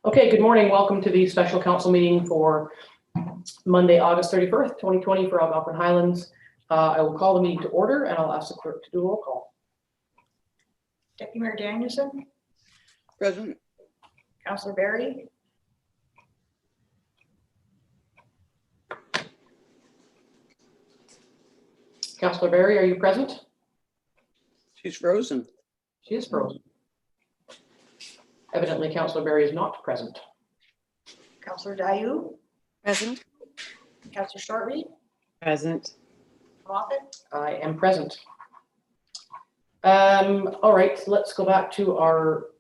Okay, good morning. Welcome to the special council meeting for Monday, August 31st, 2020 for Algonquin Highlands. I will call the meeting to order and I'll ask the clerk to do a roll call. Deputy Mayor Danielson. Present. Councillor Barry. Councillor Barry, are you present? She's frozen. She is frozen. Evidently, Councillor Barry is not present. Councillor Dayu. Present. Councillor Shortreed. Present. Moffat. I am present. All right, so let's go back to our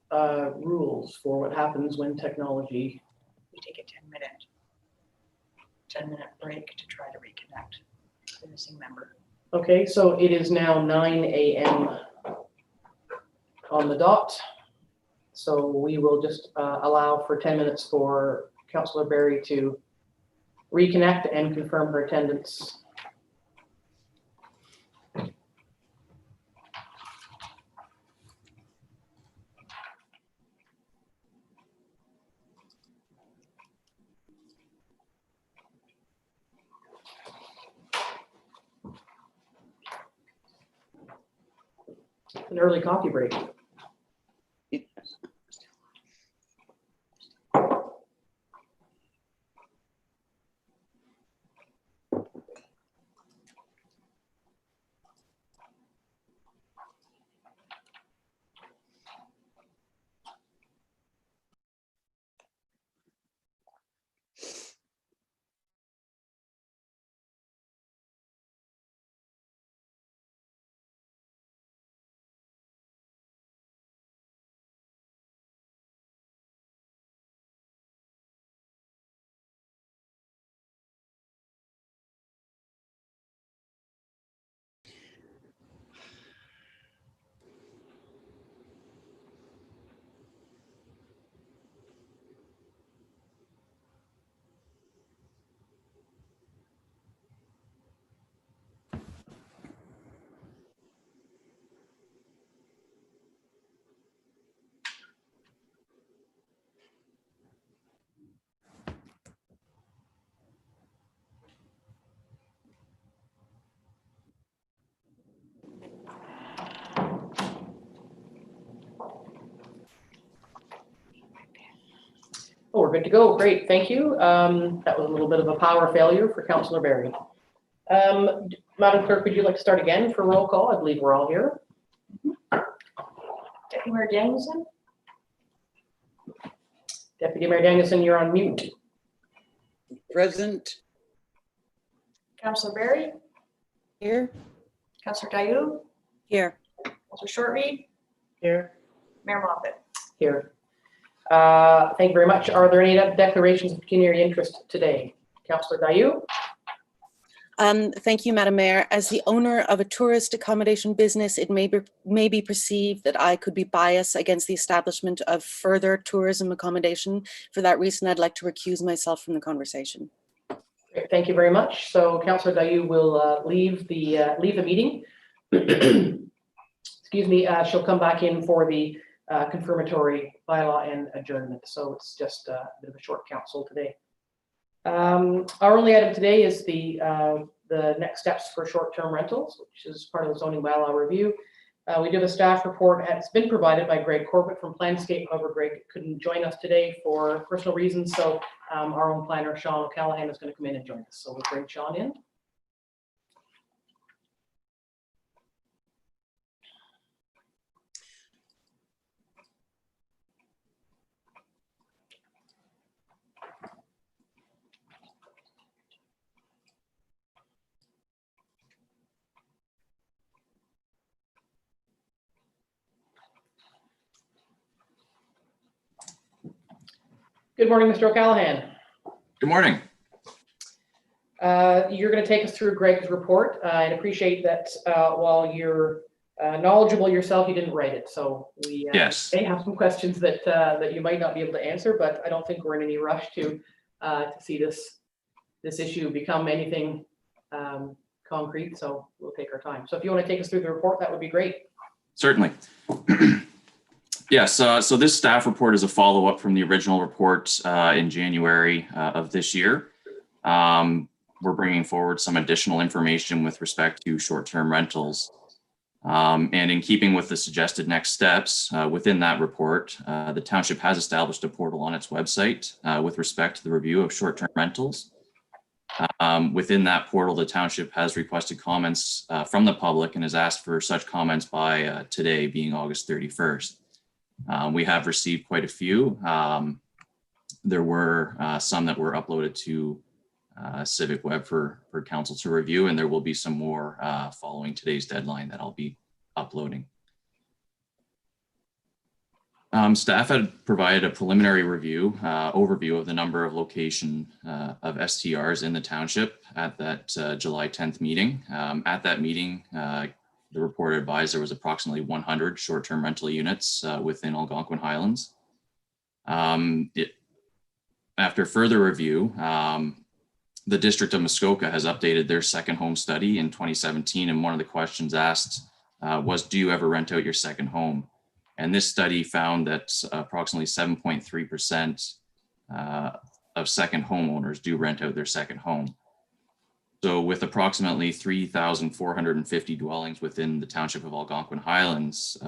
rules for what happens when technology. We take a 10-minute break to try to reconnect the missing member. Okay, so it is now 9 a.m. on the dot. So we will just allow for 10 minutes for Councillor Barry to reconnect and confirm her attendance. An early coffee break. Oh, we're good to go. Great, thank you. That was a little bit of a power failure for Councillor Barry. Madam Clerk, would you like to start again for roll call? I believe we're all here. Deputy Mayor Danielson. Deputy Mayor Danielson, you're on mute. Present. Councillor Barry. Here. Councillor Dayu. Here. Councillor Shortreed. Here. Mayor Moffat. Here. Thank you very much. Are there any declarations of pecuniary interest today? Councillor Dayu? Thank you, Madam Mayor. As the owner of a tourist accommodation business, it may be perceived that I could be biased against the establishment of further tourism accommodation. For that reason, I'd like to recuse myself from the conversation. Great, thank you very much. So Councillor Dayu will leave the meeting. Excuse me. She'll come back in for the confirmatory bylaw and adjournment. So it's just a bit of a short council today. Our only item today is the next steps for short-term rentals, which is part of the zoning bylaw review. We do have a staff report, and it's been provided by Greg Corbett from Planscape. However, Greg couldn't join us today for personal reasons, so our own planner, Sean O'Callaghan, is going to come in and join us. So we'll bring Sean in. Good morning, Mr. O'Callaghan. Good morning. You're going to take us through Greg's report. I'd appreciate that while you're knowledgeable yourself, you didn't write it. So we may have some questions that that you might not be able to answer, but I don't think we're in any rush to see this issue become anything concrete. So we'll take our time. So if you want to take us through the report, that would be great. Certainly. Yes, so this staff report is a follow-up from the original report in January of this year. We're bringing forward some additional information with respect to short-term rentals. And in keeping with the suggested next steps within that report, the township has established a portal on its website with respect to the review of short-term rentals. Within that portal, the township has requested comments from the public and has asked for such comments by today, being August 31st. We have received quite a few. There were some that were uploaded to Civic Web for council to review, and there will be some more following today's deadline that I'll be uploading. Staff had provided a preliminary overview of the number of location of STRs in the township at that July 10th meeting. At that meeting, the report advised there was approximately 100 short-term rental units within Algonquin Highlands. After further review, the District of Muskoka has updated their second home study in 2017, and one of the questions asked was, do you ever rent out your second home? And this study found that approximately 7.3% of second homeowners do rent out their second home. So with approximately 3,450 dwellings within the Township of Algonquin Highlands,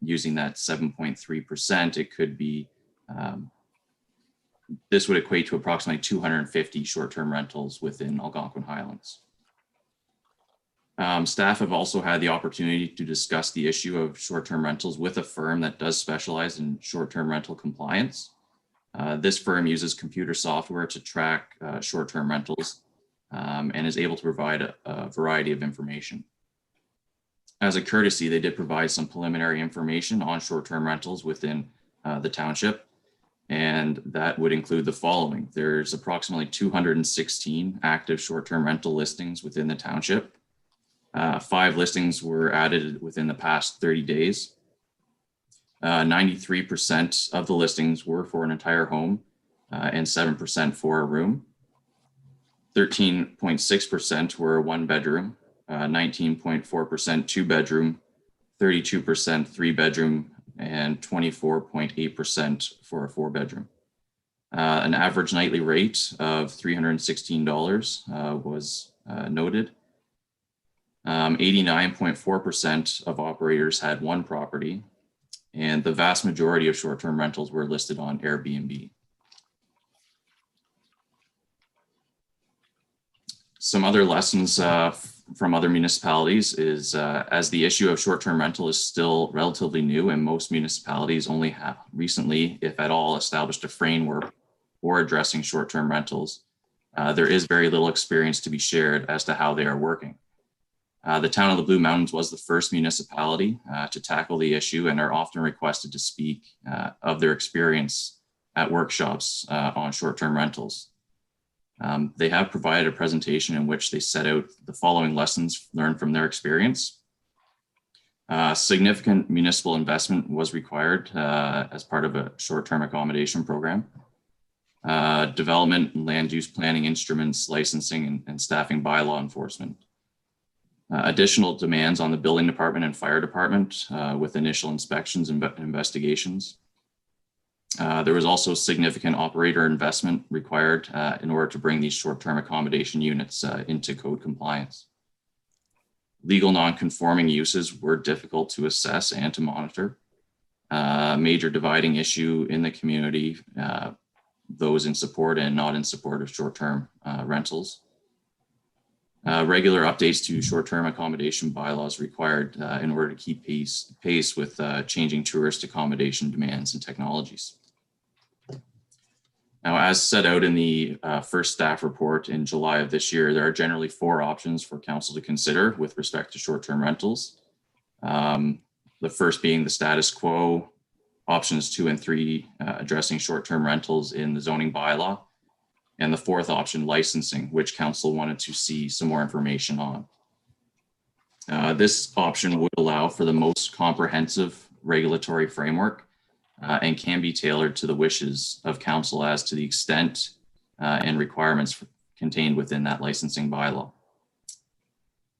using that 7.3%, it could be, this would equate to approximately 250 short-term rentals within Algonquin Highlands. Staff have also had the opportunity to discuss the issue of short-term rentals with a firm that does specialize in short-term rental compliance. This firm uses computer software to track short-term rentals and is able to provide a variety of information. As a courtesy, they did provide some preliminary information on short-term rentals within the township, and that would include the following. There's approximately 216 active short-term rental listings within the township. 5 listings were added within the past 30 days. 93% of the listings were for an entire home and 7% for a room. 13.6% were 1 bedroom, 19.4% 2 bedroom, 32% 3 bedroom, and 24.8% for a 4 bedroom. An average nightly rate of $316 was noted. 89.4% of operators had 1 property, and the vast majority of short-term rentals were listed on Airbnb. Some other lessons from other municipalities is as the issue of short-term rental is still relatively new, and most municipalities only have recently, if at all, established a framework for addressing short-term rentals. There is very little experience to be shared as to how they are working. The town of the Blue Mountains was the first municipality to tackle the issue and are often requested to speak of their experience at workshops on short-term rentals. They have provided a presentation in which they set out the following lessons learned from their experience. Significant municipal investment was required as part of a short-term accommodation program. Development and land use planning instruments, licensing and staffing bylaw enforcement. Additional demands on the building department and fire department with initial inspections and investigations. There was also significant operator investment required in order to bring these short-term accommodation units into code compliance. Legal non-conforming uses were difficult to assess and to monitor. Major dividing issue in the community, those in support and not in support of short-term rentals. Regular updates to short-term accommodation bylaws required in order to keep pace with changing tourist accommodation demands and technologies. Now, as set out in the first staff report in July of this year, there are generally 4 options for council to consider with respect to short-term rentals. The first being the status quo, options 2 and 3 addressing short-term rentals in the zoning bylaw, and the 4th option, licensing, which council wanted to see some more information on. This option would allow for the most comprehensive regulatory framework and can be tailored to the wishes of council as to the extent and requirements contained within that licensing bylaw.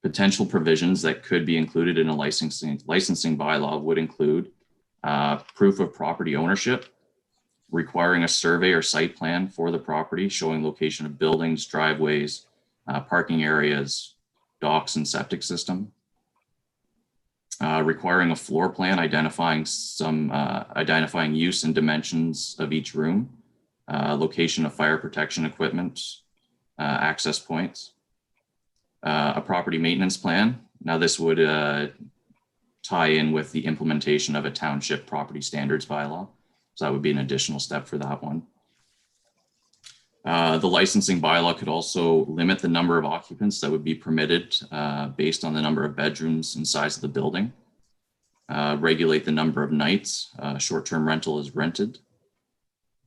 Potential provisions that could be included in a licensing bylaw would include proof of property ownership, requiring a survey or site plan for the property showing location of buildings, driveways, parking areas, docks, and septic system. Requiring a floor plan identifying use and dimensions of each room, location of fire protection equipment, access points, a property maintenance plan. Now this would tie in with the implementation of a township property standards bylaw. So that would be an additional step for that one. The licensing bylaw could also limit the number of occupants that would be permitted based on the number of bedrooms and size of the building. Regulate the number of nights short-term rental is rented.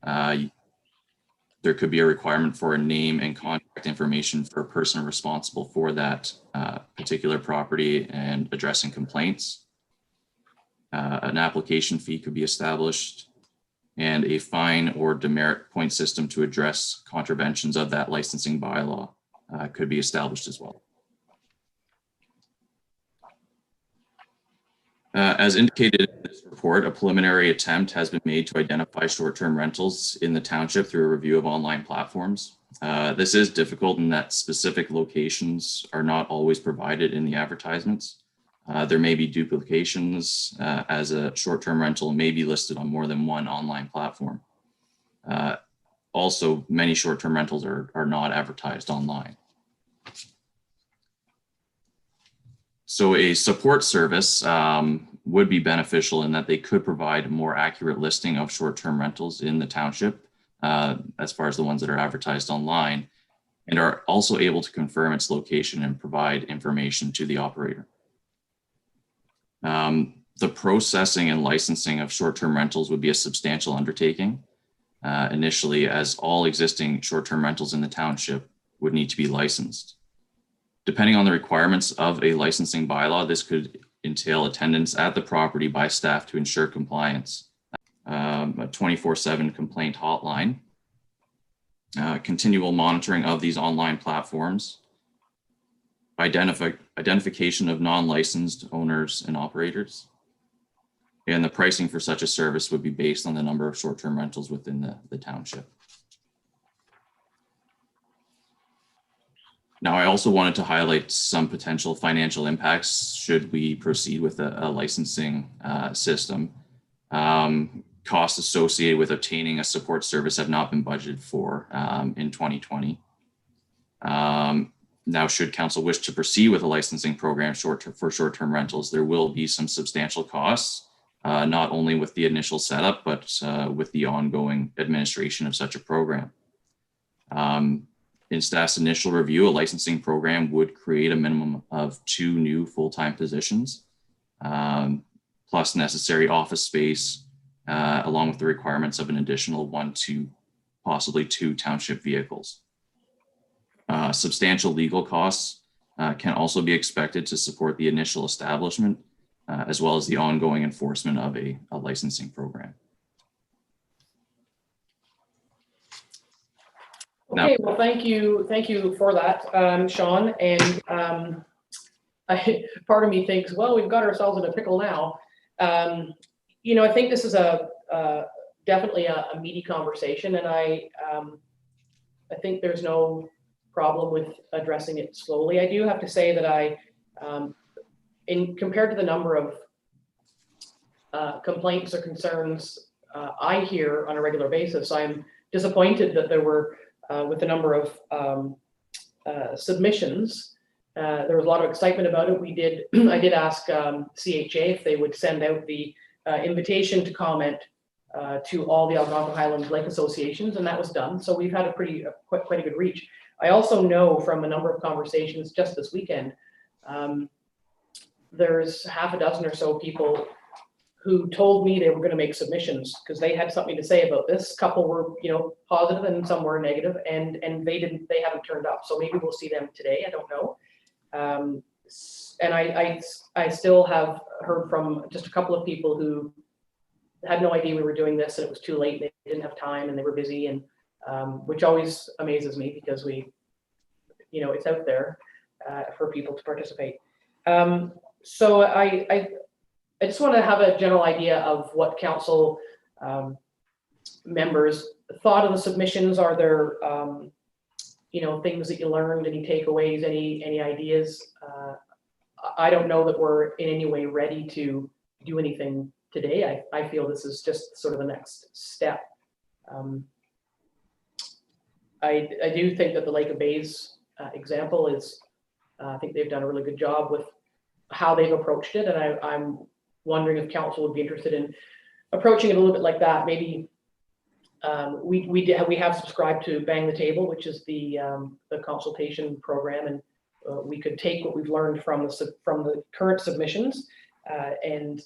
There could be a requirement for a name and contact information for a person responsible for that particular property and addressing complaints. An application fee could be established, and a fine or demerit point system to address contraventions of that licensing bylaw could be established as well. As indicated in this report, a preliminary attempt has been made to identify short-term rentals in the township through a review of online platforms. This is difficult in that specific locations are not always provided in the advertisements. There may be duplications as a short-term rental may be listed on more than one online platform. Also, many short-term rentals are not advertised online. So a support service would be beneficial in that they could provide a more accurate listing of short-term rentals in the township as far as the ones that are advertised online, and are also able to confirm its location and provide information to the operator. The processing and licensing of short-term rentals would be a substantial undertaking initially, as all existing short-term rentals in the township would need to be licensed. Depending on the requirements of a licensing bylaw, this could entail attendance at the property by staff to ensure compliance, a 24/7 complaint hotline, continual monitoring of these online platforms, identification of non-licensed owners and operators, and the pricing for such a service would be based on the number of short-term rentals within the township. Now, I also wanted to highlight some potential financial impacts should we proceed with a licensing system. Costs associated with obtaining a support service have not been budgeted for in 2020. Now, should council wish to proceed with a licensing program for short-term rentals, there will be some substantial costs, not only with the initial setup, but with the ongoing administration of such a program. In staff's initial review, a licensing program would create a minimum of 2 new full-time positions, plus necessary office space, along with the requirements of an additional 1 to possibly 2 township vehicles. Substantial legal costs can also be expected to support the initial establishment, as well as the ongoing enforcement of a licensing program. Okay, well, thank you for that, Sean. And part of me thinks, well, we've got ourselves in a pickle now. You know, I think this is definitely a meaty conversation, and I think there's no problem with addressing it slowly. I do have to say that compared to the number of complaints or concerns I hear on a regular basis, I'm disappointed that there were, with the number of submissions, there was a lot of excitement about it. I did ask CHA if they would send out the invitation to comment to all the Algonquin Highlands Lake Associations, and that was done. So we've had quite a good reach. I also know from a number of conversations just this weekend, there's half a dozen or so people who told me they were going to make submissions because they had something to say about this. A couple were, positive and some were negative, and they haven't turned up. So maybe we'll see them today. I don't know. And I still have heard from just a couple of people who had no idea we were doing this, and it was too late. They didn't have time and they were busy, and which always amazes me because it's out there for people to participate. So I just want to have a general idea of what council members thought of the submissions. Are there, things that you learned, any takeaways, any ideas? I don't know that we're in any way ready to do anything today. I feel this is just sort of the next step. I do think that the Lake of Bays example is, I think they've done a really good job with how they've approached it. And I'm wondering if council would be interested in approaching it a little bit like that. Maybe we have subscribed to Bang the Table, which is the consultation program, and we could take what we've learned from the current submissions and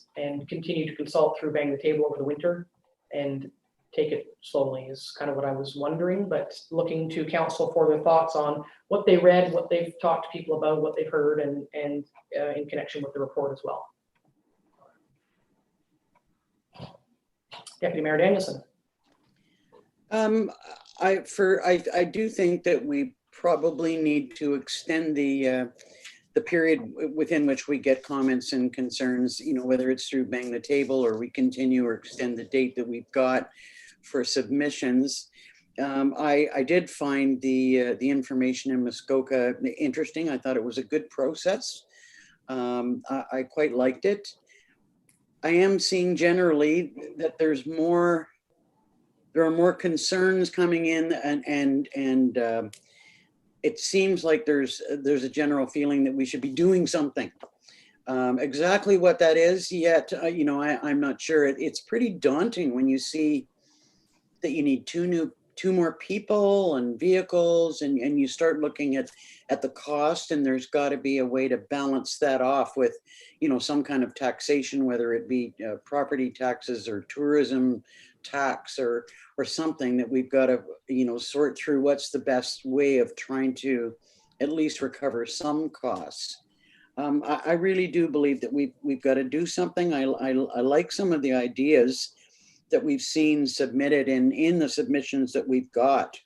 continue to consult through Bang the Table over the winter and take it slowly is kind of what I was wondering, but looking to council for their thoughts on what they read, what they've talked to people about, what they've heard, and in connection with the report as well. Deputy Mayor Danielson. I do think that we probably need to extend the period within which we get comments and concerns, whether it's through Bang the Table or we continue or extend the date that we've got for submissions. I did find the information in Muskoka interesting. I thought it was a good process. I quite liked it. I am seeing generally that there are more concerns coming in, and it seems like there's a general feeling that we should be doing something. Exactly what that is yet, I'm not sure. It's pretty daunting when you see that you need two more people and vehicles, and you start looking at the cost, and there's got to be a way to balance that off with, some kind of taxation, whether it be property taxes or tourism tax or something that we've got to, sort through what's the best way of trying to at least recover some costs. I really do believe that we've got to do something. I like some of the ideas that we've seen submitted in the submissions that we've got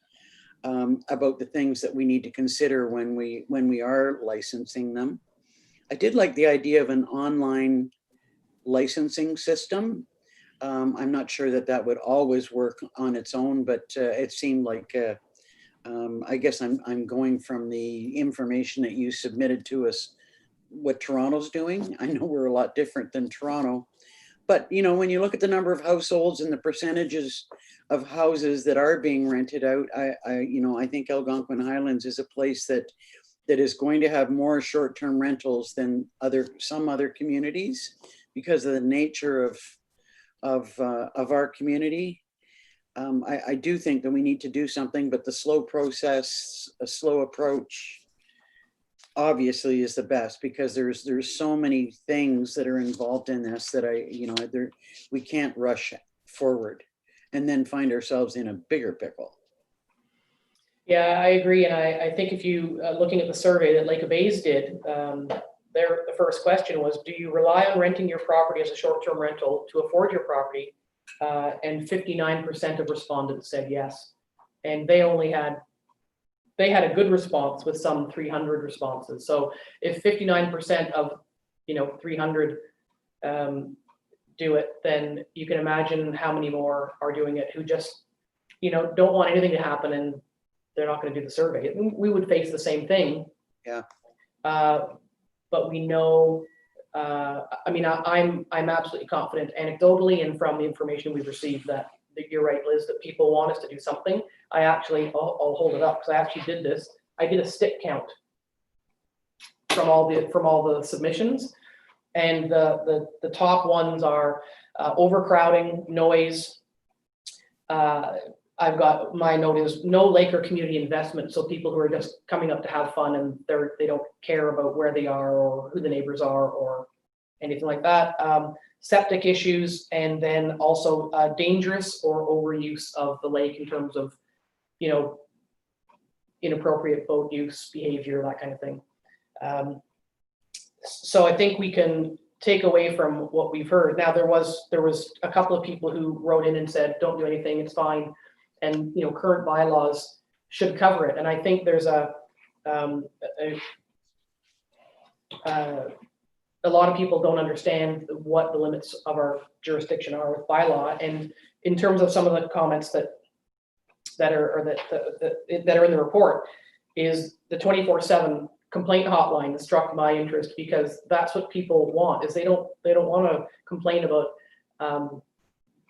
about the things that we need to consider when we are licensing them. I did like the idea of an online licensing system. I'm not sure that would always work on its own, but it seemed like, I guess I'm going from the information that you submitted to us, what Toronto's doing. I know we're a lot different than Toronto, but when you look at the number of households and the percentages of houses that are being rented out, I think Algonquin Highlands is a place that is going to have more short-term rentals than some other communities because of the nature of our community. I do think that we need to do something, but the slow process, a slow approach, obviously is the best, because there's so many things that are involved in this that we can't rush forward and then find ourselves in a bigger pickle. Yeah, I agree, and I think if you looking at the survey that Lake of Bays did, the first question was, do you rely on renting your property as a short-term rental to afford your property? And 59% of respondents said yes. And they had a good response with some 300 responses. So if 59% of 300 do it, then you can imagine how many more are doing it who just don't want anything to happen, and they're not going to do the survey. We would face the same thing. Yeah. But we know, I'm absolutely confident anecdotally and from the information we've received that you're right, Liz, that people want us to do something. I'll hold it up because I actually did this. I did a stick count from all the submissions, and the top ones are overcrowding, noise. I've got, my note is no lake or community investment. So people who are just coming up to have fun and they don't care about where they are or who the neighbors are or anything like that. Septic issues, and then also dangerous or overuse of the lake in terms of, inappropriate boat use, behavior, that kind of thing. So I think we can take away from what we've heard. Now there was a couple of people who wrote in and said, don't do anything, it's fine. And current bylaws should cover it. And I think there's a a lot of people don't understand what the limits of our jurisdiction are with bylaw. And in terms of some of the comments that are in the report, is the 24/7 complaint hotline that struck my interest, because that's what people want. Is they don't want to complain about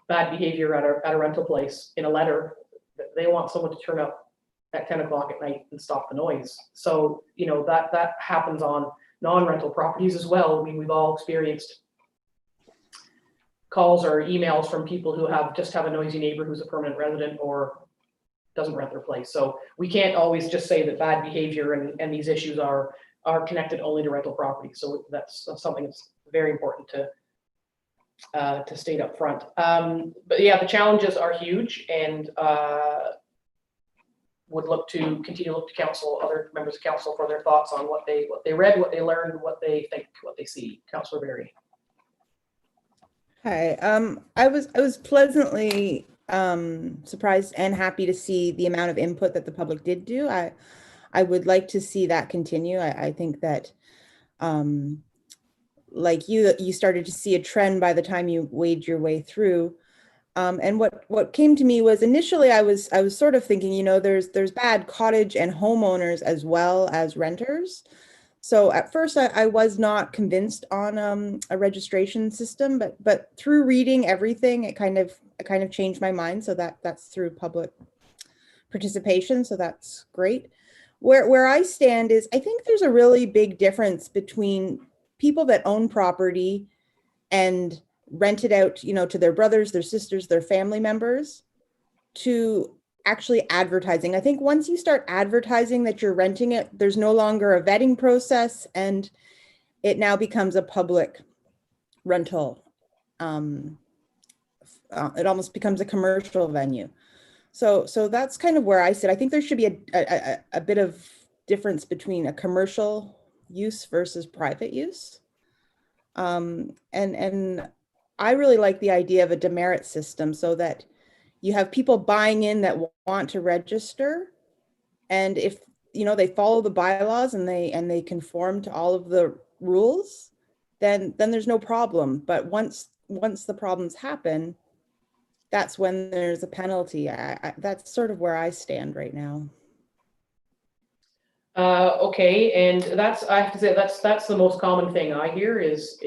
bad behavior at a rental place in a letter. They want someone to turn up at 10 o'clock at night and stop the noise. So, you know, that happens on non-rental properties as well. I mean, we've all experienced calls or emails from people who just have a noisy neighbor who's a permanent resident or doesn't rent their place. So we can't always just say that bad behavior and these issues are connected only to rental properties. So that's something that's very important to state up front. But yeah, the challenges are huge, and would continue to look to council, other members of council, for their thoughts on what they read, what they learned, what they think, what they see. Councillor Berry. Hi, I was pleasantly surprised and happy to see the amount of input that the public did do. I would like to see that continue. I think that, like you started to see a trend by the time you wade your way through. And what came to me was, initially I was sort of thinking, you know, there's bad cottage and homeowners as well as renters. So at first I was not convinced on a registration system, but through reading everything, it kind of changed my mind. So that's through public participation. So that's great. Where I stand is, I think there's a really big difference between people that own property and rent it out, you know, to their brothers, their sisters, their family members, to actually advertising. I think once you start advertising that you're renting it, there's no longer a vetting process, and it now becomes a public rental. It almost becomes a commercial venue. So that's kind of where I sit. I think there should be a bit of difference between a commercial use versus private use. And I really like the idea of a demerit system, so that you have people buying in that want to register, and if, you know, they follow the bylaws and they conform to all of the rules, then there's no problem. But once the problems happen, that's when there's a penalty. That's sort of where I stand right now. Okay, and I have to say that's the most common thing I hear is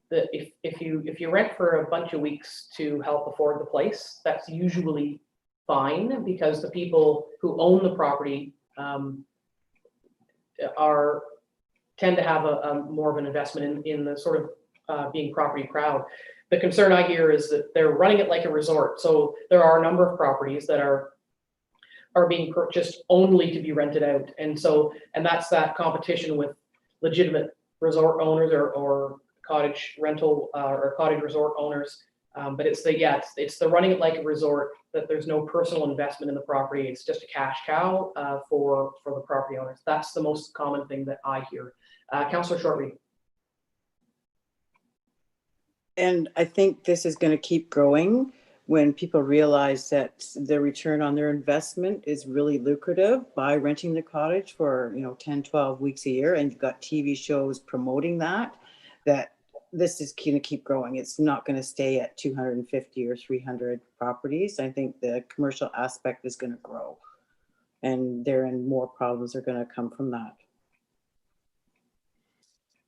that if you rent for a bunch of weeks to help afford the place, that's usually fine, because the people who own the property tend to have a more of an investment in the sort of being property proud. The concern I hear is that they're running it like a resort. So there are a number of properties that are being purchased only to be rented out, and that's that competition with legitimate resort owners or cottage rental or cottage resort owners. But it's the running it like a resort, that there's no personal investment in the property. It's just a cash cow for the property owners. That's the most common thing that I hear. Councillor Shortreed. And I think this is going to keep growing when people realize that the return on their investment is really lucrative by renting the cottage for, 10, 12 weeks a year. And you've got TV shows promoting that this is going to keep growing. It's not going to stay at 250 or 300 properties. I think the commercial aspect is going to grow, and more problems are going to come from that.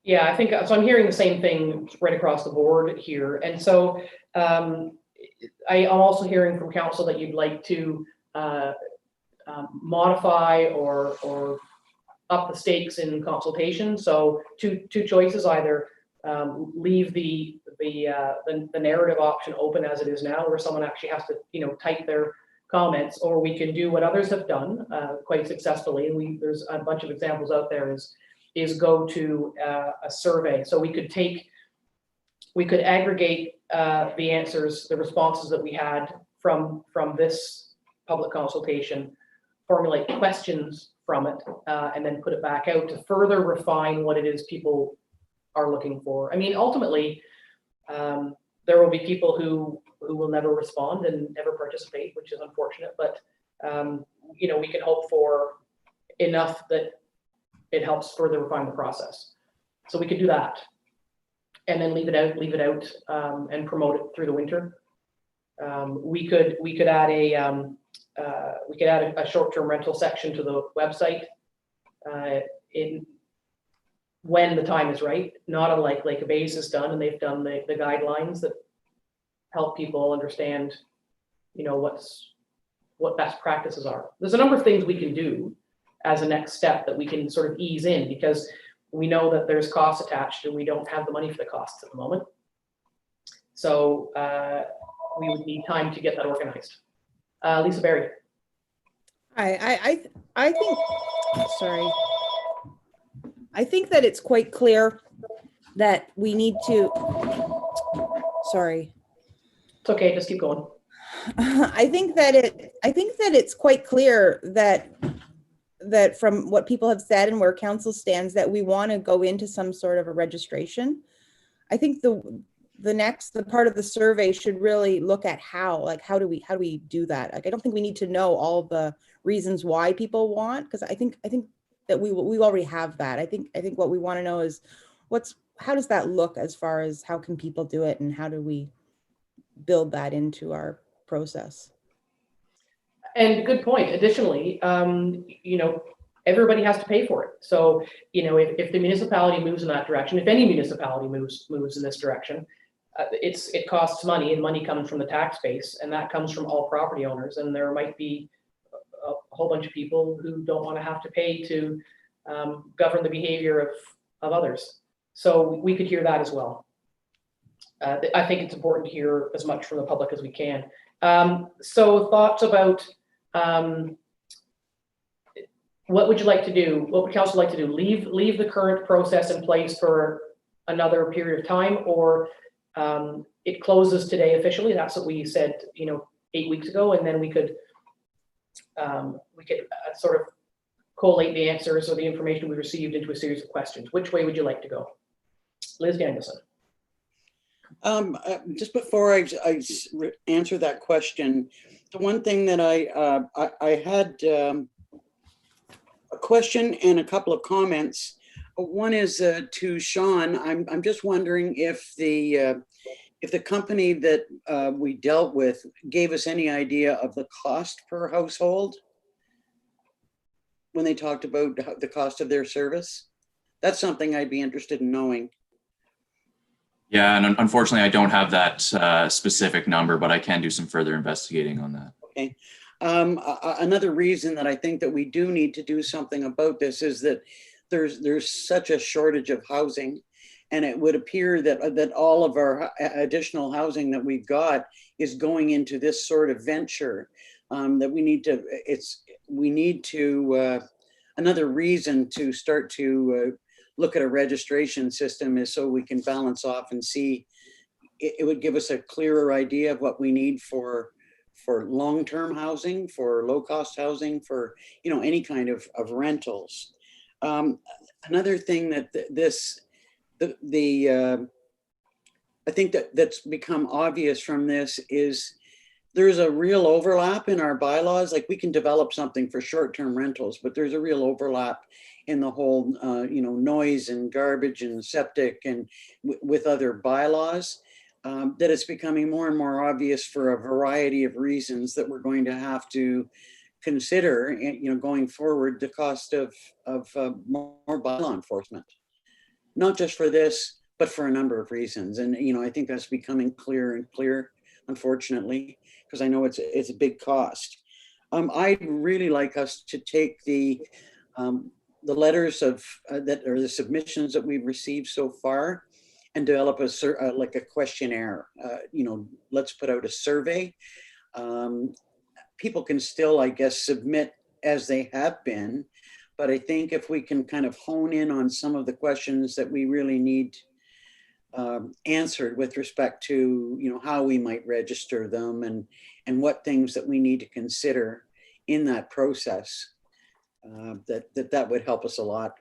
Yeah, I think so. I'm hearing the same thing right across the board here. And so I'm also hearing from council that you'd like to modify or up the stakes in consultation. So two choices: either leave the narrative option open as it is now, where someone actually has to type their comments, or we can do what others have done quite successfully, and there's a bunch of examples out there, is go to a survey. So we could aggregate the answers, the responses that we had from this public consultation, formulate questions from it, and then put it back out to further refine what it is people are looking for. I mean, ultimately, there will be people who will never respond and never participate, which is unfortunate, but we can hope for enough that it helps further refine the process. So we could do that. And then leave it out, and promote it through the winter. We could add a short-term rental section to the website in when the time is right, not unlike Lake Bay's has done, and they've done the guidelines that help people understand, you know, what best practices are. There's a number of things we can do as a next step that we can sort of ease in, because we know that there's costs attached and we don't have the money for the costs at the moment. So we would need time to get that organized. Lisa Berry. I think, sorry. I think that it's quite clear that we need to, sorry. It's okay, just keep going. I think that it's quite clear that from what people have said and where council stands, that we want to go into some sort of a registration. I think the next part of the survey should really look at how do we do that? Like, I don't think we need to know all the reasons why people want, because I think that we already have that. I think what we want to know is how does that look as far as how can people do it, and how do we build that into our process? And good point. Additionally, you know, everybody has to pay for it. So, you know, if the municipality moves in that direction, if any municipality moves in this direction, it costs money, and money comes from the tax base, and that comes from all property owners. And there might be a whole bunch of people who don't want to have to pay to govern the behavior of others. So we could hear that as well. I think it's important to hear as much from the public as we can. So thoughts about what would you like to do? What would council like to do? Leave the current process in place for another period of time, or it closes today officially? That's what we said, you know, 8 weeks ago, and then we could sort of collate the answers or the information we received into a series of questions. Which way would you like to go? Liz Danielson. Just before I answer that question, the one thing that I had a question and a couple of comments. One is to Sean. I'm just wondering if the company that we dealt with gave us any idea of the cost per household when they talked about the cost of their service. That's something I'd be interested in knowing. Yeah, and unfortunately, I don't have that specific number, but I can do some further investigating on that. Okay. Another reason that I think that we do need to do something about this is that there's such a shortage of housing, and it would appear that all of our additional housing that we've got is going into this sort of venture. That we need to another reason to start to look at a registration system is so we can balance off and see. It would give us a clearer idea of what we need for long-term housing, for low-cost housing, for, you know, any kind of rentals. Another thing that I think that's become obvious from this is there's a real overlap in our bylaws. Like, we can develop something for short-term rentals, but there's a real overlap in the whole, you know, noise and garbage and septic and with other bylaws, that it's becoming more and more obvious for a variety of reasons that we're going to have to consider, you know, going forward, the cost of more bylaw enforcement, not just for this, but for a number of reasons. And, you know, I think that's becoming clearer and clearer, unfortunately, because I know it's a big cost. I'd really like us to take the letters of that, or the submissions that we've received so far, and develop like a questionnaire. You know, let's put out a survey. People can still, I guess, submit as they have been, but I think if we can kind of hone in on some of the questions that we really need answered with respect to, you know, how we might register them and what things that we need to consider in that process, that would help us a lot.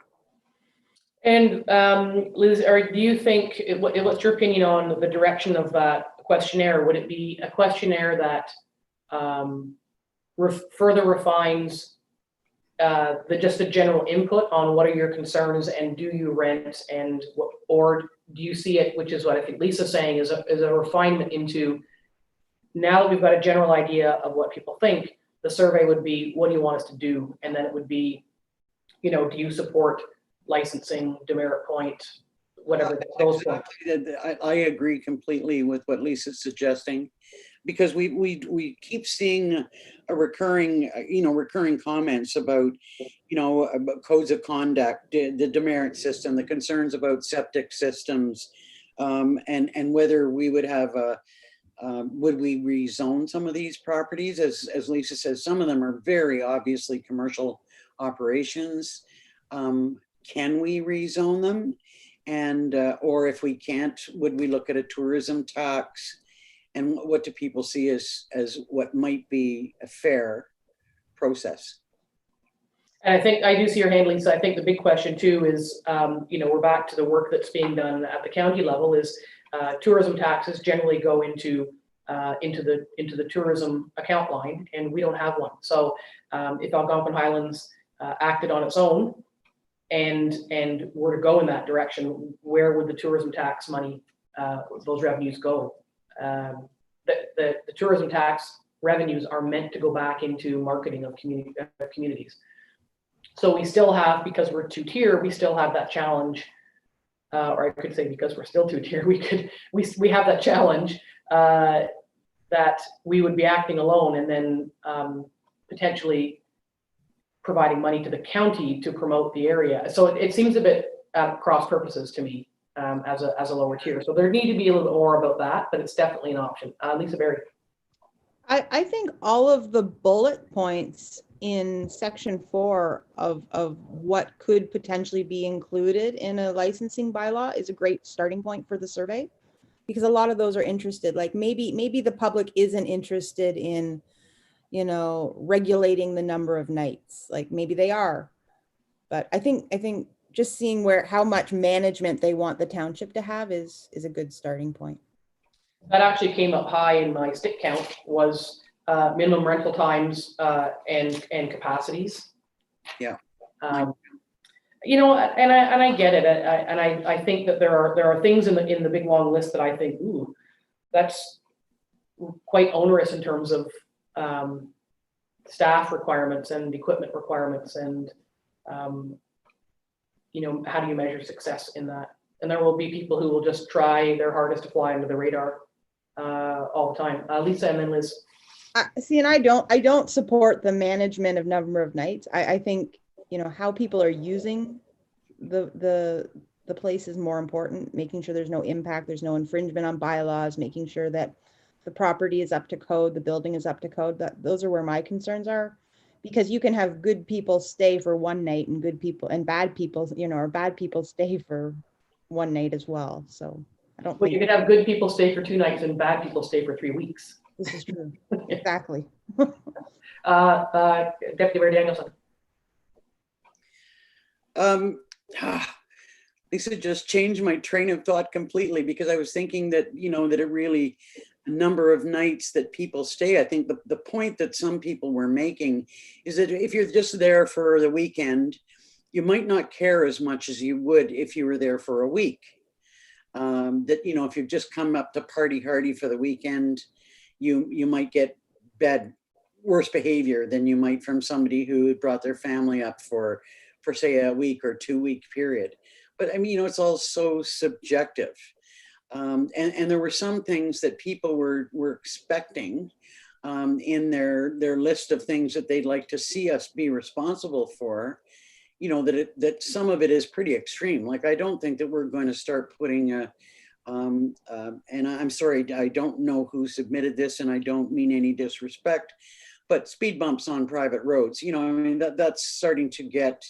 And Liz, do you think, what's your opinion on the direction of that questionnaire? Would it be a questionnaire that further refines just the general input on what are your concerns and do you rent and what, or do you see it, which is what I think Lisa's saying, is a refinement into, now that we've got a general idea of what people think, the survey would be, what do you want us to do? And then it would be, you know, do you support licensing, demerit point, whatever those points. I agree completely with what Lisa's suggesting, because we keep seeing a recurring comments about, about codes of conduct, the demerit system, the concerns about septic systems, and whether we would have would we rezone some of these properties? As Lisa says, some of them are very obviously commercial operations. Can we rezone them? And or if we can't, would we look at a tourism tax? And what do people see as what might be a fair process? And I think I do see your hand, Lisa. I think the big question too is, we're back to the work that's being done at the county level. Is tourism taxes generally go into the tourism account line, and we don't have one. So if Algonquin Highlands acted on its own and were to go in that direction, where would the tourism tax money, those revenues go? The tourism tax revenues are meant to go back into marketing of communities. So we still have, because we're two-tier, we still have that challenge, or I could say because we're still two-tier, we have that challenge that we would be acting alone and then potentially providing money to the county to promote the area. So it seems a bit cross purposes to me as a lower tier. So there need to be a little bit more about that, but it's definitely an option. Lisa Berry. I think all of the bullet points in section 4 of what could potentially be included in a licensing bylaw is a great starting point for the survey, because a lot of those are interested. Like maybe the public isn't interested in, regulating the number of nights. Like maybe they are, but I think just seeing how much management they want the township to have is a good starting point. That actually came up high in my stick count, was minimum rental times and capacities. Yeah. And I get it, and I think that there are things in the big long list that I think, ooh, that's quite onerous in terms of staff requirements and equipment requirements, and how do you measure success in that? And there will be people who will just try their hardest to fly under the radar all the time. Lisa, and then Liz. See, and I don't support the management of number of nights. I think, how people are using the place is more important, making sure there's no impact, there's no infringement on bylaws, making sure that the property is up to code, the building is up to code. Those are where my concerns are, because you can have good people stay for one night and good people and bad people, or bad people stay for one night as well. So I don't. But you could have good people stay for 2 nights and bad people stay for 3 weeks. This is true. Exactly. Deputy Mayor Danielson. Lisa just changed my train of thought completely, because I was thinking that, that it really, a number of nights that people stay. I think the point that some people were making is that if you're just there for the weekend, you might not care as much as you would if you were there for a week. That, if you've just come up to party hardy for the weekend, you might get worse behavior than you might from somebody who brought their family up for say a week or 2 week period. But I mean, it's all so subjective. And there were some things that people were expecting in their list of things that they'd like to see us be responsible for, that some of it is pretty extreme. Like, I don't think that we're going to start putting and I'm sorry, I don't know who submitted this, and I don't mean any disrespect, but speed bumps on private roads, that's starting to get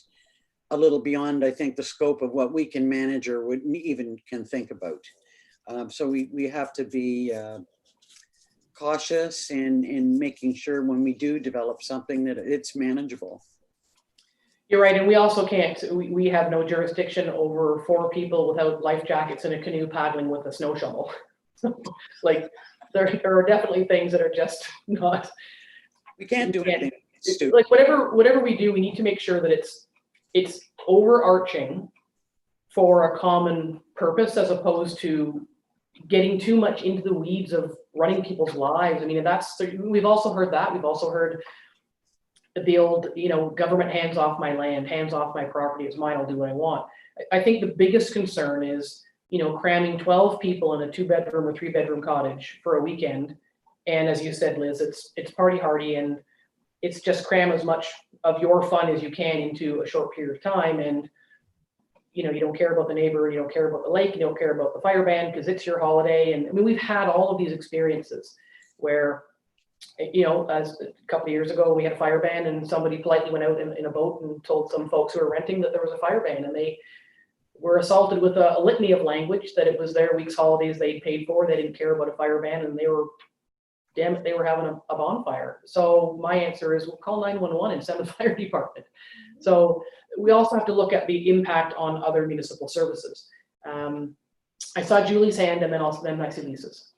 a little beyond, I think, the scope of what we can manage or would even can think about. So we have to be cautious in making sure when we do develop something that it's manageable. You're right, and we also can't, we have no jurisdiction over 4 people without life jackets in a canoe paddling with a snow shovel. Like, there are definitely things that are just not. We can't do anything. stupid. like whatever we do, we need to make sure that it's overarching for a common purpose, as opposed to getting too much into the weeds of running people's lives. I mean, we've also heard that. We've also heard the old, government hands off my land, hands off my property, it's mine, I'll do what I want. I think the biggest concern is, cramming 12 people in a 2-bedroom or 3-bedroom cottage for a weekend. And as you said, Liz, it's party hardy, and it's just cram as much of your fun as you can into a short period of time. And, you don't care about the neighbor, you don't care about the lake, you don't care about the fire ban because it's your holiday. And I mean, we've had all of these experiences where, as a couple of years ago, we had a fire ban and somebody politely went out in a boat and told some folks who were renting that there was a fire ban, and they were assaulted with a litany of language that it was their week's holidays they'd paid for. They didn't care about a fire ban, and they were having a bonfire. So my answer is, we'll call 911 and send the fire department. So we also have to look at the impact on other municipal services. I saw Julie's hand, and then I see Lisa's.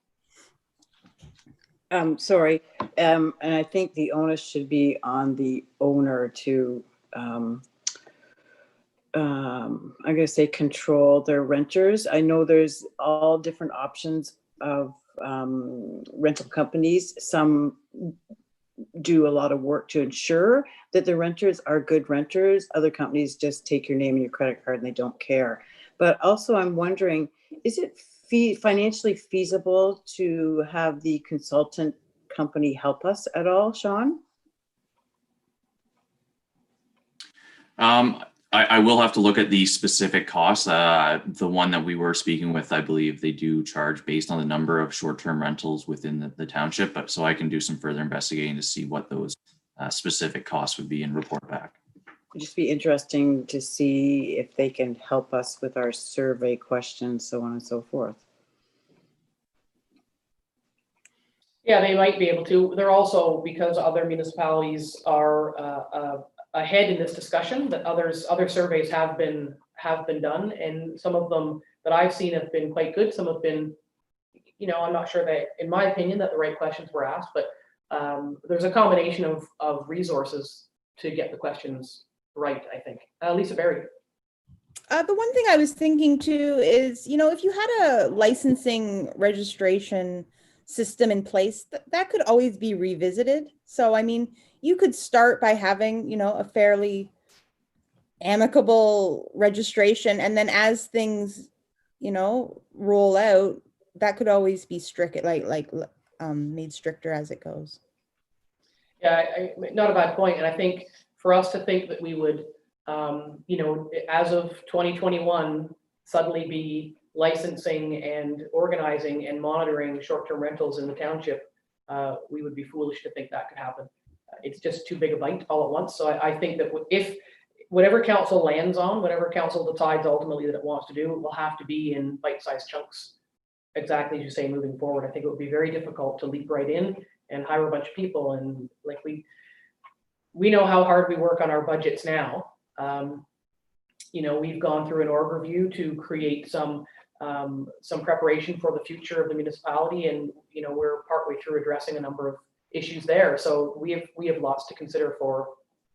Sorry, and I think the onus should be on the owner to, I'm going to say, control their renters. I know there's all different options of rental companies. Some do a lot of work to ensure that the renters are good renters. Other companies just take your name and your credit card and they don't care. But also I'm wondering, is it financially feasible to have the consultant company help us at all, Sean? I will have to look at the specific costs. The one that we were speaking with, I believe they do charge based on the number of short-term rentals within the township. But so I can do some further investigating to see what those specific costs would be and report back. It'd just be interesting to see if they can help us with our survey questions, so on and so forth. Yeah, they might be able to. They're also, because other municipalities are ahead in this discussion, that other surveys have been done, and some of them that I've seen have been quite good. Some have been, I'm not sure that, in my opinion, that the right questions were asked, but there's a combination of resources to get the questions right, I think. Lisa Berry. The one thing I was thinking too is, if you had a licensing registration system in place, that could always be revisited. So, I mean, you could start by having, a fairly amicable registration, and then as things, roll out, that could always be strict, made stricter as it goes. Yeah, not a bad point. And I think for us to think that we would, as of 2021, suddenly be licensing and organizing and monitoring short-term rentals in the township, we would be foolish to think that could happen. It's just too big a bite all at once. So I think that if whatever council lands on, whatever council decides ultimately that it wants to do, it will have to be in bite-sized chunks, exactly as you say, moving forward. I think it would be very difficult to leap right in and hire a bunch of people. And like we know how hard we work on our budgets now. We've gone through an org review to create some preparation for the future of the municipality, and we're partway through addressing a number of issues there. So we have lots to consider for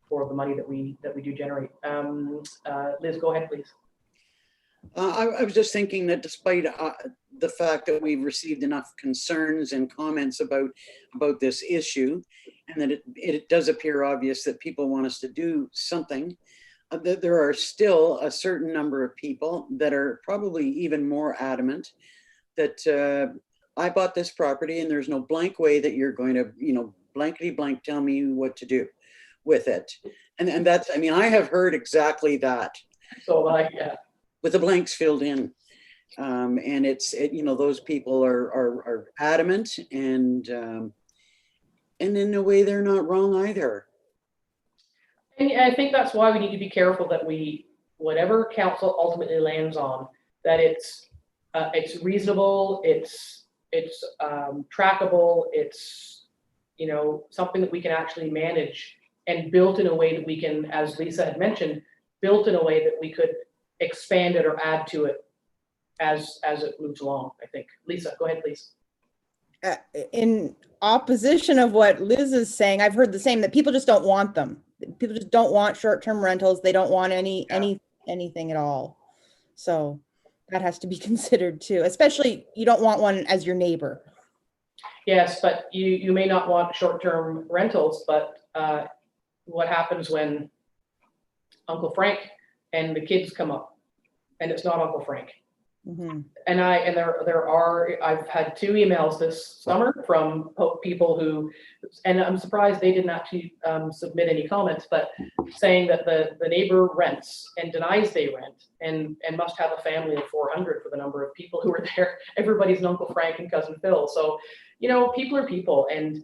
the money that we do generate. Liz, go ahead, please. I was just thinking that despite the fact that we've received enough concerns and comments about this issue, and that it does appear obvious that people want us to do something, that there are still a certain number of people that are probably even more adamant that I bought this property and there's no blank way that you're going to, blankety blank tell me what to do with it. And that's, I have heard exactly that. So yeah. With the blanks filled in. And those people are adamant, and in a way they're not wrong either. And I think that's why we need to be careful that whatever council ultimately lands on, that it's reasonable, it's trackable, it's something that we can actually manage, and built in a way that we can, as Lisa had mentioned, built in a way that we could expand it or add to it as it moves along, I think. Lisa, go ahead, please. in opposition of what Liz is saying, I've heard the same, that people just don't want them. People just don't want short-term rentals. They don't want anything at all. So that has to be considered too, especially you don't want one as your neighbor. Yes, but you may not want short-term rentals, but what happens when Uncle Frank and the kids come up and it's not Uncle Frank? Mhm. And I've had 2 emails this summer from people who, and I'm surprised they didn't actually submit any comments, but saying that the neighbor rents and denies they rent and must have a family of 400 for the number of people who are there. Everybody's an Uncle Frank and Cousin Phil. So, people are people, and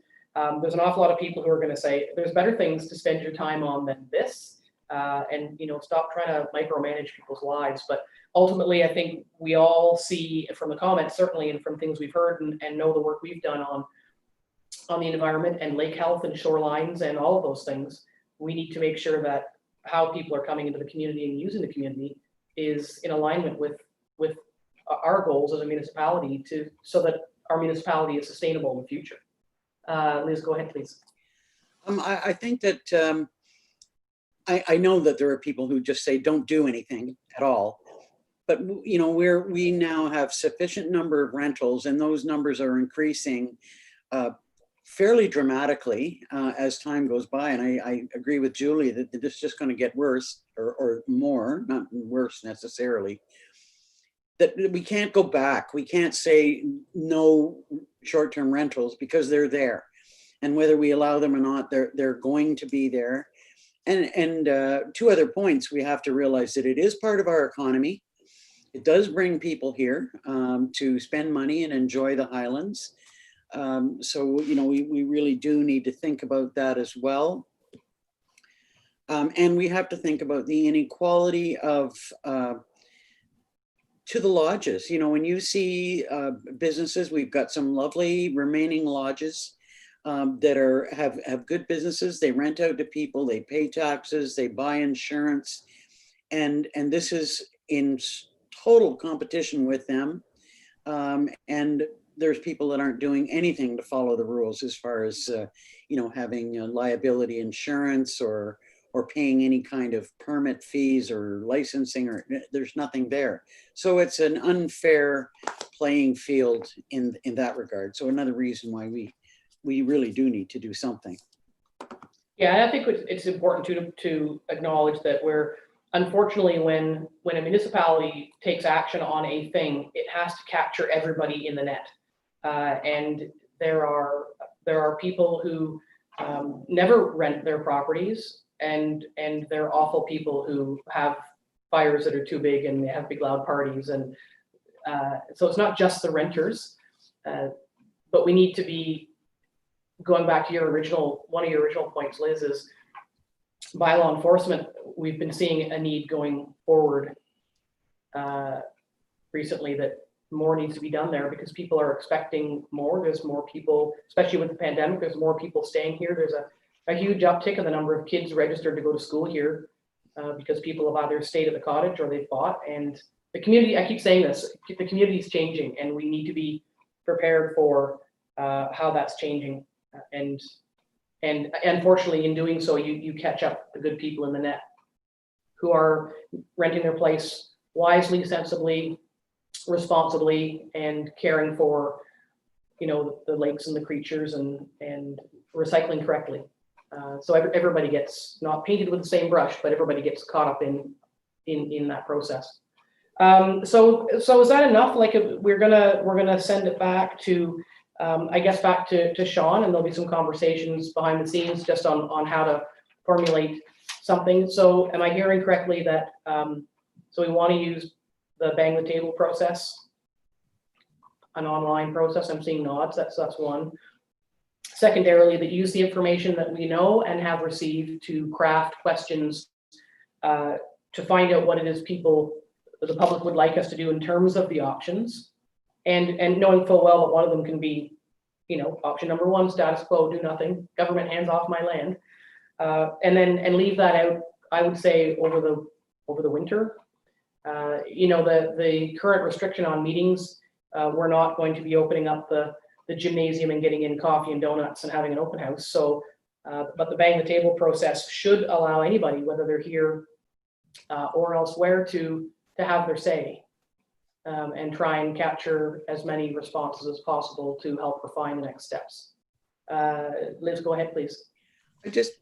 there's an awful lot of people who are going to say there's better things to spend your time on than this, and stop trying to micromanage people's lives. But ultimately, I think we all see from the comments, certainly, and from things we've heard and know the work we've done on the environment and lake health and shorelines and all of those things, we need to make sure that how people are coming into the community and using the community is in alignment with our goals as a municipality so that our municipality is sustainable in the future. Liz, go ahead, please. I think that I know that there are people who just say don't do anything at all. But we now have sufficient number of rentals, and those numbers are increasing fairly dramatically as time goes by. And I agree with Julie that this is just going to get worse or more, not worse necessarily. That we can't go back. We can't say no short-term rentals because they're there, and whether we allow them or not, they're going to be there. And 2 other points: we have to realize that it is part of our economy. It does bring people here to spend money and enjoy the Highlands. So, we really do need to think about that as well. And we have to think about the inequality of to the lodges. When you see businesses, we've got some lovely remaining lodges that have good businesses. They rent out to people, they pay taxes, they buy insurance. And this is in total competition with them, and there's people that aren't doing anything to follow the rules as far as having liability insurance or paying any kind of permit fees or licensing, or there's nothing there. So it's an unfair playing field in that regard. So another reason why we really do need to do something. Yeah, and I think it's important to acknowledge that unfortunately, when a municipality takes action on a thing, it has to capture everybody in the net. And there are people who never rent their properties, and there are awful people who have fires that are too big and they have big loud parties. And so it's not just the renters, but we need to be going back to one of your original points, Liz, is bylaw enforcement. We've been seeing a need going forward recently that more needs to be done there because people are expecting more. There's more people, especially with the pandemic, there's more people staying here. There's a huge uptick in the number of kids registered to go to school here because people have either stayed at the cottage or they've bought. And the community, I keep saying this, the community is changing and we need to be prepared for how that's changing. And unfortunately, in doing so, you catch up the good people in the net who are renting their place wisely, sensibly, responsibly, and caring for, the lakes and the creatures and recycling correctly. So everybody gets not painted with the same brush, but everybody gets caught up in that process. So is that enough? Like we're gonna send it back to. I guess back to Sean, and there'll be some conversations behind the scenes just on how to formulate something. So am I hearing correctly that so we want to use the bang the table process, an online process? I'm seeing nods. That's one. Secondarily, that use the information that we know and have received to craft questions to find out what it is the public would like us to do in terms of the options. And knowing full well that one of them can be, option number 1, status quo, do nothing, government hands off my land, and leave that out. I would say over the winter. The current restriction on meetings, we're not going to be opening up the the gymnasium and getting in coffee and donuts and having an open house. So, but the bang the table process should allow anybody, whether they're here or elsewhere, to have their say and try and capture as many responses as possible to help refine the next steps. Liz, go ahead, please.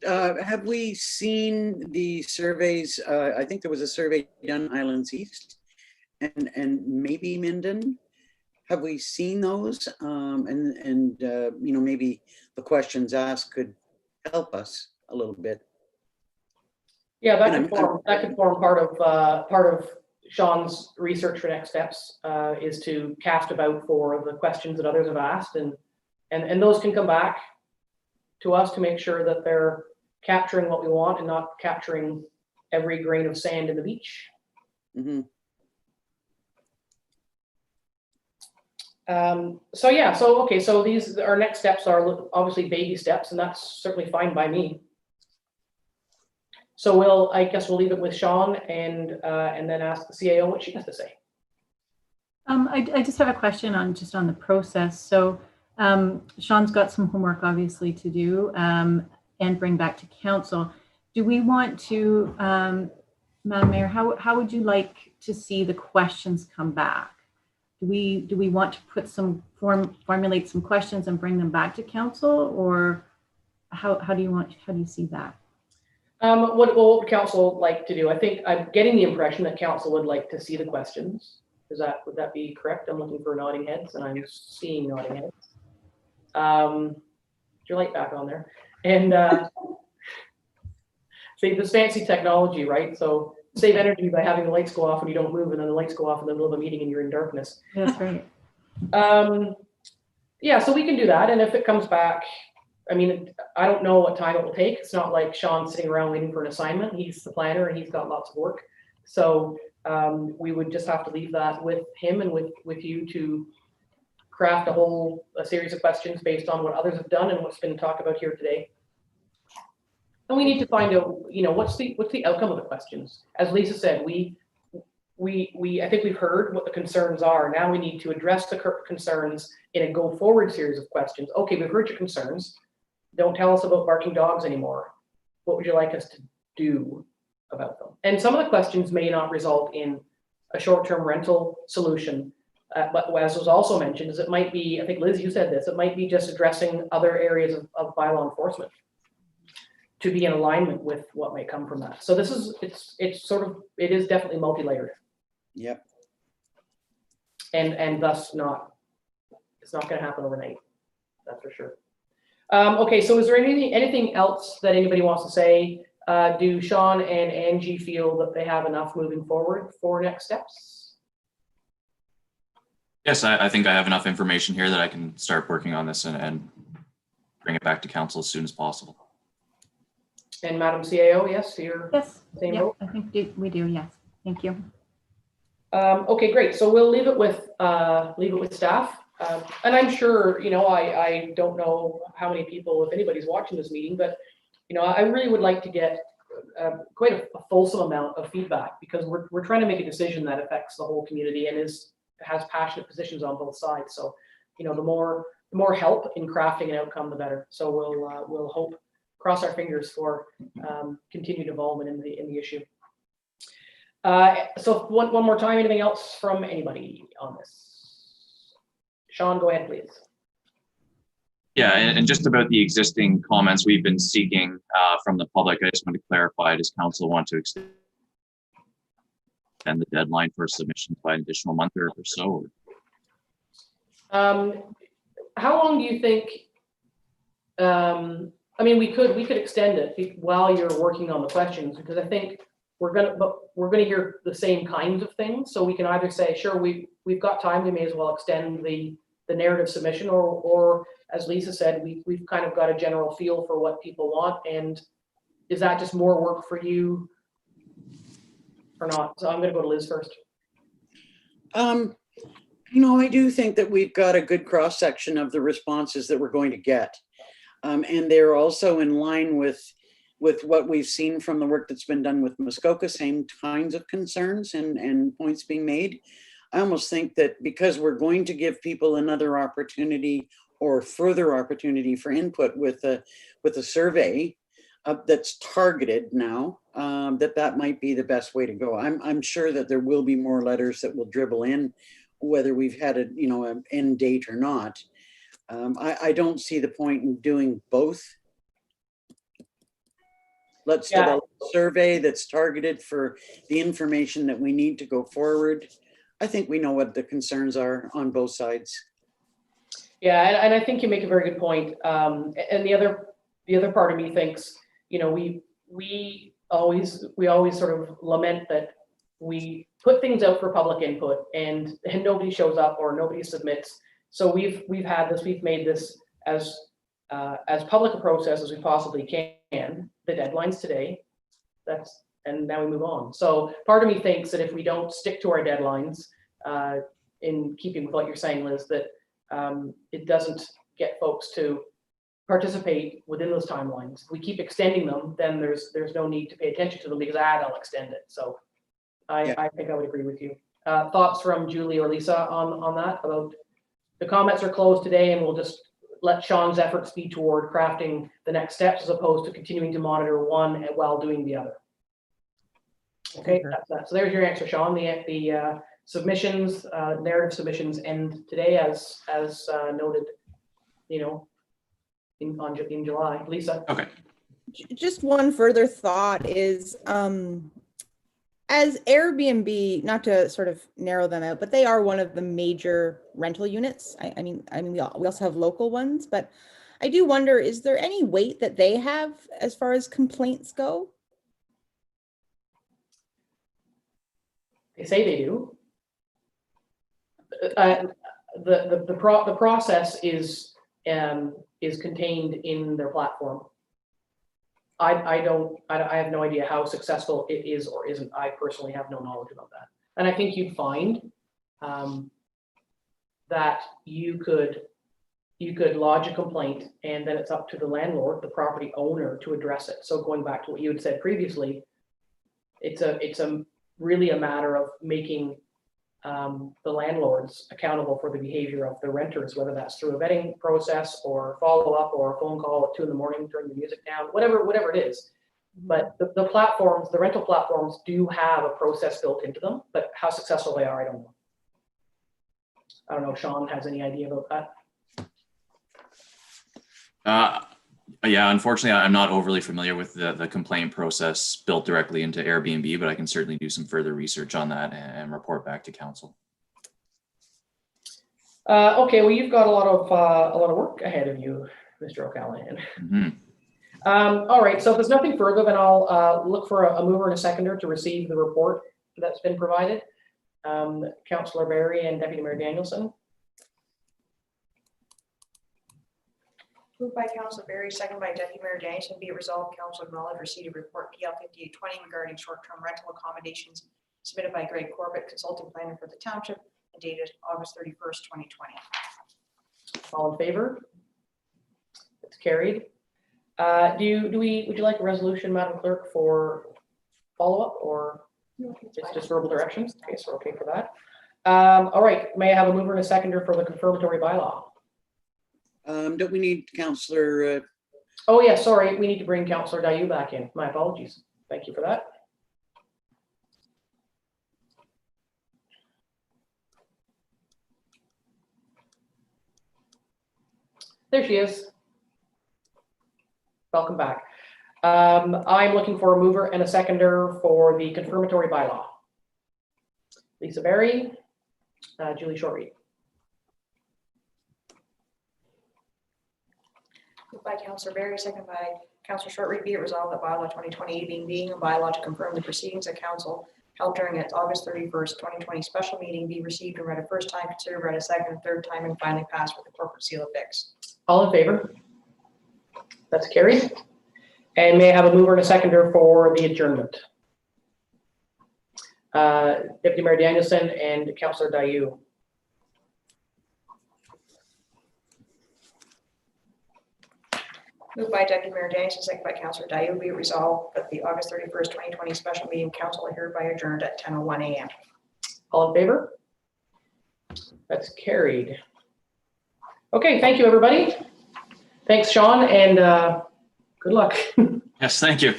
Have we seen the surveys? I think there was a survey done Highlands East and maybe Minden. Have we seen those? Maybe the questions asked could help us a little bit. Yeah, that could form part of Sean's research for next steps, is to cast about for the questions that others have asked, and those can come back to us to make sure that they're capturing what we want and not capturing every grain of sand in the beach. Mm-hmm. So these, our next steps are obviously baby steps, and that's certainly fine by me. So I guess we'll leave it with Sean and then ask the CAO what she has to say. I just have a question on the process. So Sean's got some homework obviously to do and bring back to council. Do we want to, Madam Mayor, how would you like to see the questions come back? Do we want to put formulate some questions and bring them back to council, or how do you see that? What would council like to do? I think I'm getting the impression that council would like to see the questions. Would that be correct? I'm looking for nodding heads, and I'm seeing nodding heads. Get your light back on there. And see, this fancy technology, right? So save energy by having the lights go off when you don't move, and then the lights go off in the middle of a meeting and you're in darkness. That's right. Yeah, so we can do that. And if it comes back, I mean, I don't know what time it will take. It's not like Sean's sitting around waiting for an assignment. He's the planner and he's got lots of work. So we would just have to leave that with him and with you to craft a series of questions based on what others have done and what's been talked about here today. And we need to find out, what's the outcome of the questions. As Lisa said, I think we've heard what the concerns are. Now we need to address the concerns in a go forward series of questions. Okay, we've heard your concerns. Don't tell us about barking dogs anymore. What would you like us to do about them? And some of the questions may not result in a short-term rental solution, but as was also mentioned, is it might be, I think Liz, you said this, it might be just addressing other areas of bylaw enforcement to be in alignment with what may come from that. So this is, it is definitely multi-layered. Yep. And thus it's not going to happen overnight. That's for sure. Okay, so is there anything else that anybody wants to say? Do Sean and Angie feel that they have enough moving forward for next steps? Yes, I think I have enough information here that I can start working on this and bring it back to council as soon as possible. And Madam CAO, yes, you're Yes. same Yep, vote? I think we do. Yes. Thank you. Okay, great. So we'll leave it with staff. And I'm sure, I don't know how many people, if anybody's watching this meeting, but, I really would like to get quite a fulsome amount of feedback, because we're trying to make a decision that affects the whole community and has passionate positions on both sides. So, the more help in crafting an outcome, the better. So we'll hope, cross our fingers for continued involvement in the issue. So one more time, anything else from anybody on this? Sean, go ahead, please. Yeah, and just about the existing comments we've been seeking from the public, I just want to clarify, does council want to extend the deadline for submissions by an additional month or so? How long do you think, we could extend it while you're working on the questions, because I think we're gonna hear the same kinds of things. So we can either say, sure, we've got time, we may as well extend the narrative submission, or as Lisa said, we've kind of got a general feel for what people want. And is that just more work for you or not? So I'm gonna go to Liz first. I do think that we've got a good cross section of the responses that we're going to get. And they're also in line with what we've seen from the work that's been done with Muskoka, same kinds of concerns and points being made. I almost think that because we're going to give people another opportunity or further opportunity for input with a survey that's targeted now, that might be the best way to go. I'm sure that there will be more letters that will dribble in, whether we've had a, you know, an end date or not. I don't see the point in doing both. Let's develop a survey that's targeted for the information that we need to go forward. I think we know what the concerns are on both sides. Yeah, and I think you make a very good point. And the other part of me thinks, you know, we always sort of lament that we put things out for public input and nobody shows up or nobody submits. So we've made this as public a process as we possibly can. The deadline's today. And now we move on. So part of me thinks that if we don't stick to our deadlines, in keeping with what you're saying, Liz, that it doesn't get folks to participate within those timelines. If we keep extending them, then there's no need to pay attention to them because they'll extend it. So I think I would agree with you. Thoughts from Julie or Lisa on that? About the comments are closed today, and we'll just let Sean's efforts be toward crafting the next steps as opposed to continuing to monitor one while doing the other. Okay, that's that. So there's your answer, Sean. The submissions, narrative submissions end today as noted, you know, in July. Lisa? Okay. Just one further thought is, as Airbnb, not to sort of narrow them out, but they are one of the major rental units. I mean, we also have local ones, but I do wonder, is there any weight that they have as far as complaints go? They say they do. The process is contained in their platform. I have no idea how successful it is or isn't. I personally have no knowledge about that. And I think you'd find that you could lodge a complaint, and then it's up to the landlord, the property owner, to address it. So going back to what you had said previously, it's really a matter of making the landlords accountable for the behavior of the renters, whether that's through a vetting process or follow-up or a phone call at 2 a.m. during the music down, whatever it is. But the platforms, the rental platforms, do have a process built into them, but how successful they are, I don't know. I don't know if Sean has any idea about that. Yeah, unfortunately, I'm not overly familiar with the complaint process built directly into Airbnb, but I can certainly do some further research on that and report back to council. Okay, well, you've got a lot of work ahead of you, Mr. O'Callaghan. Mm-hmm. All right, so if there's nothing further, then I'll look for a mover and a seconder to receive the report that's been provided. Councillor Barry and Deputy Mayor Danielson. Moved by Councillor Barry, second by Deputy Mayor Danielson. Be it resolved, Council acknowledge receipt of report PL 5820 regarding short-term rental accommodations submitted by Greg Corbett, consulting planner for the Township, and dated August 31st, 2020. All in favor? It's carried. Would you like a resolution, Madam Clerk, for follow-up, or it's just verbal directions? Okay, so we're okay for that. All right, may I have a mover and a seconder for the confirmatory bylaw? Don't we need Councillor? Oh yeah, sorry, we need to bring Councillor Dayu back in. My apologies. Thank you for that. There she is. Welcome back. I'm looking for a mover and a seconder for the confirmatory bylaw. Lisa Berry, Julie Shortreed. Moved by Councillor Barry, second by Councillor Shortreed. Be it resolved that bylaw 2020 being a bylaw to confirm the proceedings of council held during its August 31st, 2020 special meeting be received and read a first time, considered read a second and third time, and finally passed with the corporate seal affixed. All in favor? That's carried. And may I have a mover and a seconder for the adjournment? Deputy Mayor Danielson and Councillor Dayu. Moved by Deputy Mayor Danielson, second by Councillor Dayu. Be it resolved that the August 31st, 2020 special meeting council are hereby adjourned at 10:01 a.m. All in favor? That's carried. Okay, thank you, everybody. Thanks, Sean, and good luck. Yes, thank you.